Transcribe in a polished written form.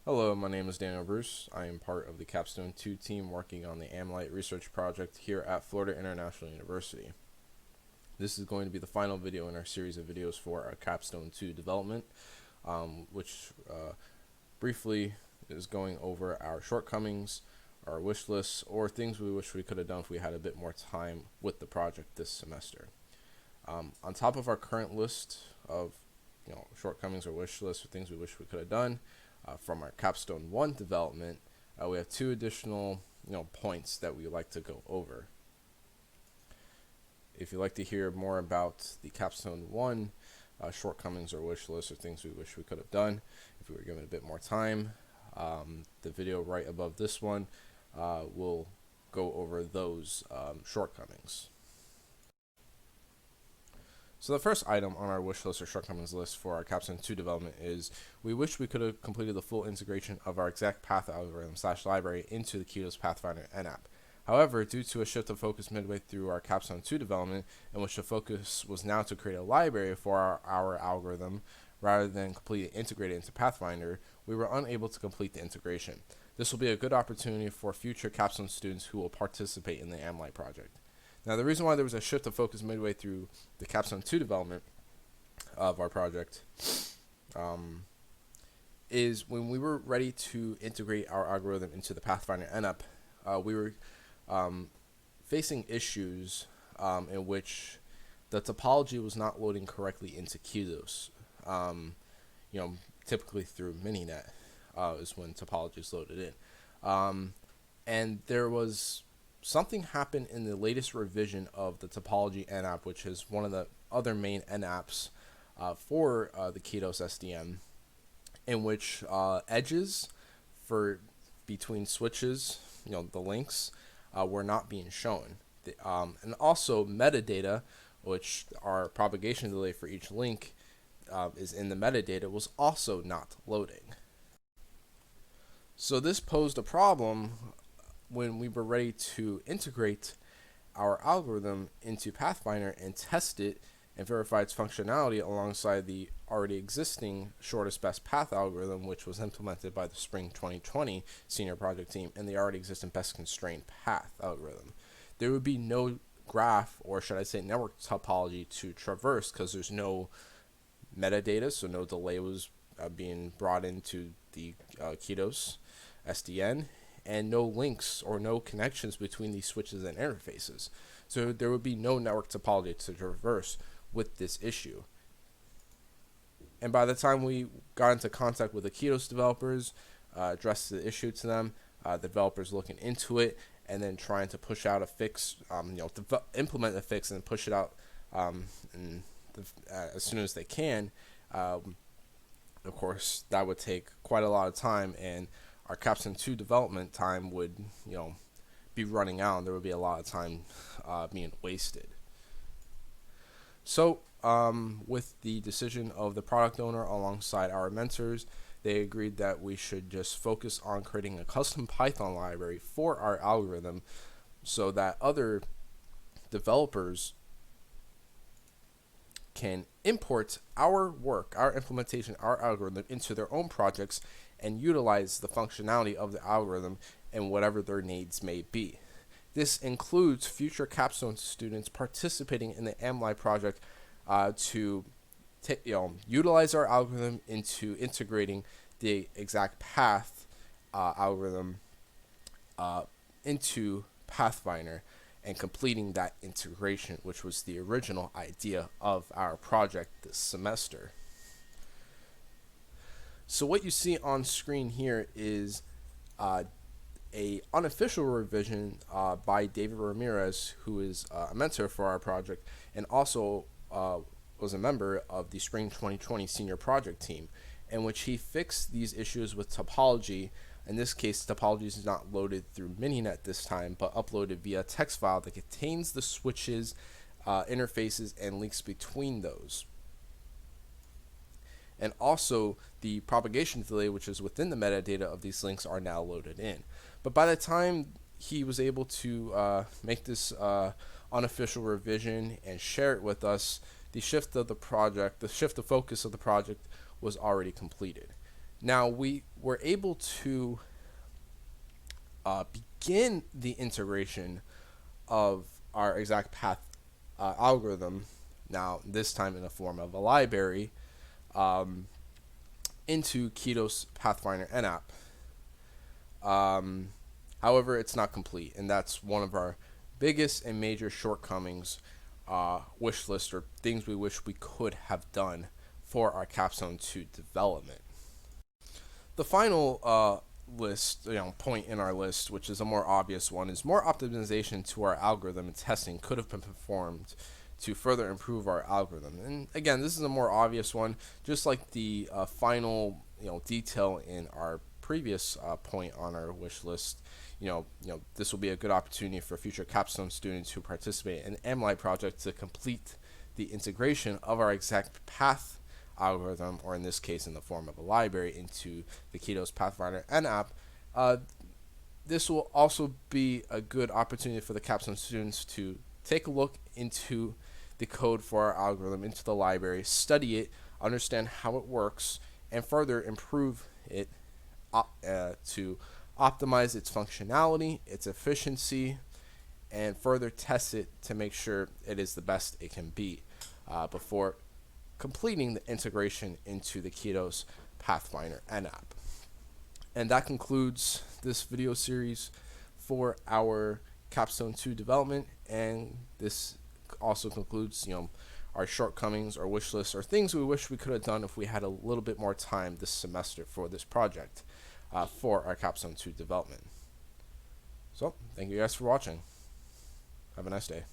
Hello, my name is Daniel Bruce. I am part of the Capstone 2 team working on the AmLite research project here at Florida International University. This is going to be the final video in our series of videos for our Capstone 2 development, which briefly is going over our shortcomings, our wish lists, or things we wish we could have done if we had a bit more time with the project this semester. On top of our current list of shortcomings or wish lists or things we wish we could have done, from our Capstone 1 development, we have two additional points that we like to go over. If you'd like to hear more about the Capstone 1 shortcomings or wish lists or things we wish we could have done if we were given a bit more time, the video right above this one will go over those shortcomings. So the first item on our wish list or shortcomings list for our Capstone 2 development is we wish we could have completed the full integration of our exact path algorithm / library into the Ketos Pathfinder NApp. However, due to a shift of focus midway through our Capstone 2 development, in which the focus was now to create a library for our algorithm rather than completely integrate it into Pathfinder, we were unable to complete the integration. This will be a good opportunity for future Capstone students who will participate in the AmLite project. Now, the reason why there was a shift of focus midway through the Capstone 2 development of our project is when we were ready to integrate our algorithm into the Pathfinder NApp, we were facing issues in which the topology was not loading correctly into Ketos. Typically through Mininet is when topology is loaded in. And there was something happened in the latest revision of the topology NApp, which is one of the other main NApps for the Ketos SDM, in which edges for between switches, the links, were not being shown. And also metadata, which our propagation delay for each link is in the metadata, was also not loading. So this posed a problem when we were ready to integrate our algorithm into Pathfinder and test it and verify its functionality alongside the already existing shortest best path algorithm, which was implemented by the Spring 2020 senior project team, and the already existing best constrained path algorithm. There would be no graph, or should I say network topology, to traverse because there's no metadata, so no delay was being brought into the Ketos SDN, and no links or no connections between these switches and interfaces. So there would be no network topology to traverse with this issue. And by the time we got into contact with the Ketos developers, addressed the issue to them, the developers looking into it, and then trying to push out a fix, implement a fix and push it out as soon as they can. Of course, that would take quite a lot of time, and our Capstone 2 development time would, be running out, and there would be a lot of time being wasted. So, with the decision of the product owner alongside our mentors, they agreed that we should just focus on creating a custom Python library for our algorithm so that other developers can import our work, our implementation, our algorithm into their own projects and utilize the functionality of the algorithm and whatever their needs may be. This includes future Capstone students participating in the AmLite project to utilize our algorithm into integrating the exact path algorithm into Pathfinder and completing that integration, which was the original idea of our project this semester. So what you see on screen here is a unofficial revision by David Ramirez, who is a mentor for our project and also was a member of the Spring 2020 senior project team, in which he fixed these issues with topology. In this case, topology is not loaded through Mininet this time, but uploaded via text file that contains the switches, interfaces, and links between those. And also, the propagation delay, which is within the metadata of these links, are now loaded in. But by the time he was able to make this unofficial revision and share it with us, the shift of focus of the project was already completed. Now, we we're able to begin the integration of our exact path algorithm, now this time in the form of a library, into Keto's Pathfinder NApp. However, it's not complete, and that's one of our biggest and major shortcomings, wish list, or things we wish we could have done for our Capstone 2 development. The final point in our list, which is a more obvious one, is more optimization to our algorithm and testing could have been performed to further improve our algorithm. And again, this is a more obvious one, just like the final detail in our previous point on our wish list. This will be a good opportunity for future capstone students who participate in the MLI project to complete the integration of our exact path algorithm, or in this case in the form of a library, into the Keto's Pathfinder NApp. This will also be a good opportunity for the capstone students to take a look into the code for our algorithm, into the library, study it, understand how it works, and further improve it to optimize its functionality, its efficiency, and further test it to make sure it is the best it can be before completing the integration into the Keto's Pathfinder NApp. And that concludes this video series for our Capstone 2 development, and this also concludes our shortcomings, our wish list, or things we wish we could have done if we had a little bit more time this semester for this project for our Capstone 2 development. So, thank you guys for watching. Have a nice day.